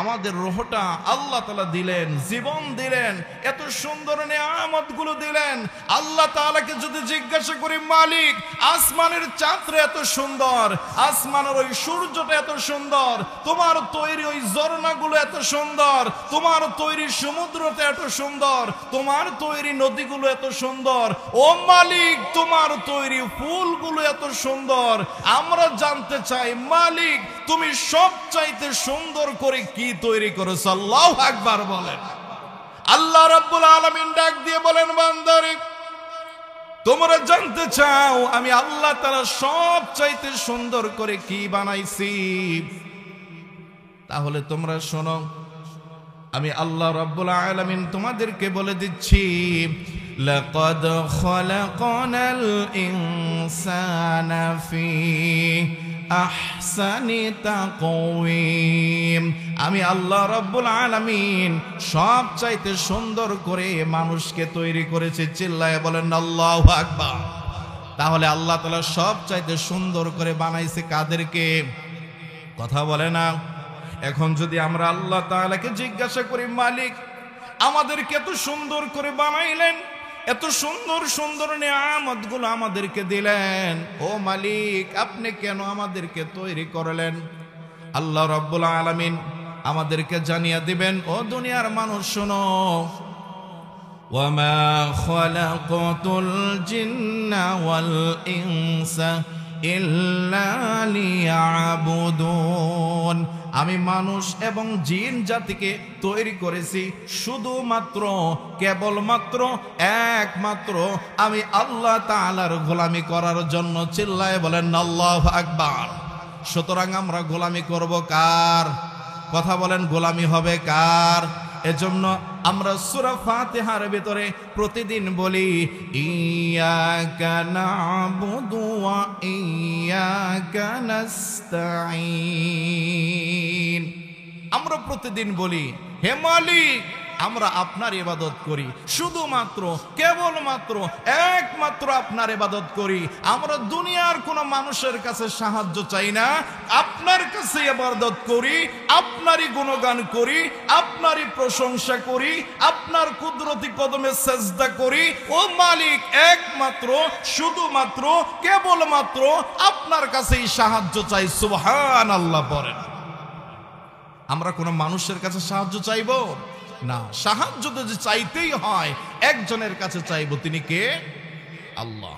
আমাদের রূহটা আল্লাহ তাআলা দিলেন, জীবন দিলেন, এত সুন্দর নিয়ামতগুলো দিলেন। আল্লাহ তাআলাকে যদি জিজ্ঞাসা করি, মালিক আসমানের চাঁদটা এত সুন্দর, আসমানের ওই সূর্যটা এত সুন্দর, তোমার তৈরি ওই ঝর্ণাগুলো এত সুন্দর, তোমার তৈরি সমুদ্রটা এত সুন্দর, তোমার তৈরি নদীগুলো এত সুন্দর, ও মালিক তোমার তৈরি ফুলগুলো এত সুন্দর। আমরা জানতে চাই মালিক তুমি সবচাইতে সুন্দর করে কি তৈরি করেছ? আল্লাহু আকবার বলেন। আল্লাহ রাব্বুল আলামিন ডাক দিয়ে বলেন, বান্দারে তোমরা জানতে চাও আমি আল্লাহ তাআলা সবচাইতে সুন্দর করে কি বানাইছি? তাহলে তোমরা শোনো, আমি আল্লাহ রাব্বুল আলামিন তোমাদেরকে বলে দিচ্ছি, লাকাদ খালাকনাল ইনসানা ফি আহসানি তাকওয়িম। আমি আল্লাহ রাব্বুল আলামিন সবচাইতে সুন্দর করে মানুষকে তৈরি করেছি। চিল্লায়ে বলেন আল্লাহু আকবার। তাহলে আল্লাহ তাআলা সবচাইতে সুন্দর করে বানাইছে কাদেরকে? কথা বলে না। এখন যদি আমরা আল্লাহ তাআলাকে জিজ্ঞাসা করি, মালিক আমাদেরকে এত সুন্দর করে বানাইলেন, এত সুন্দর সুন্দর নিয়ামতগুলো আমাদেরকে দিলেন, ও মালিক আপনি কেন আমাদেরকে তৈরি করলেন? আল্লাহ রাব্বুল আলামিন আমাদেরকে জানিয়ে দিবেন, ও দুনিয়ার মানুষ শোনো, ওয়ামা খালাকাতুল জিন্না ওয়াল ইনসা ইল্লা লিয়াবুদুন। আমি মানুষ এবং জিন জাতিকে তৈরি করেছি শুধুমাত্র কেবলমাত্র একমাত্র আমি আল্লাহ তাআলার গোলামি করার জন্য। চিল্লায়ে বলেন আল্লাহু আকবার। সুতরাং আমরা গোলামি করব কার? কথা বলেন, গোলামি হবে কার? এজন্য আমরা সূরা ফাতিহার ভিতরে প্রতিদিন বলি, ইয়াকা না'বুদু ওয়া ইয়াকা নাস্তাঈন। আমরা প্রতিদিন বলি, হে মালিক আমরা আপনার ইবাদত করি, শুধুমাত্র কেবলমাত্র একমাত্র আপনার ইবাদত করি। আমরা দুনিয়ার কোনো মানুষের কাছে সাহায্য চাই না, আপনার কাছে ইবাদত করি, আপনারই গুণগান করি, আপনারই প্রশংসা করি, আপনার কুদরতি কদমে সেজদা করি। ও মালিক একমাত্র শুধুমাত্র কেবলমাত্র আপনার কাছেই সাহায্য চাই। সুবহানাল্লাহ পড়েন। আমরা কোনো মানুষের কাছে সাহায্য চাইবো না। সাহায্য যদি চাইতেই হয় একজনের কাছে চাইবো, তিনি কে? আল্লাহ।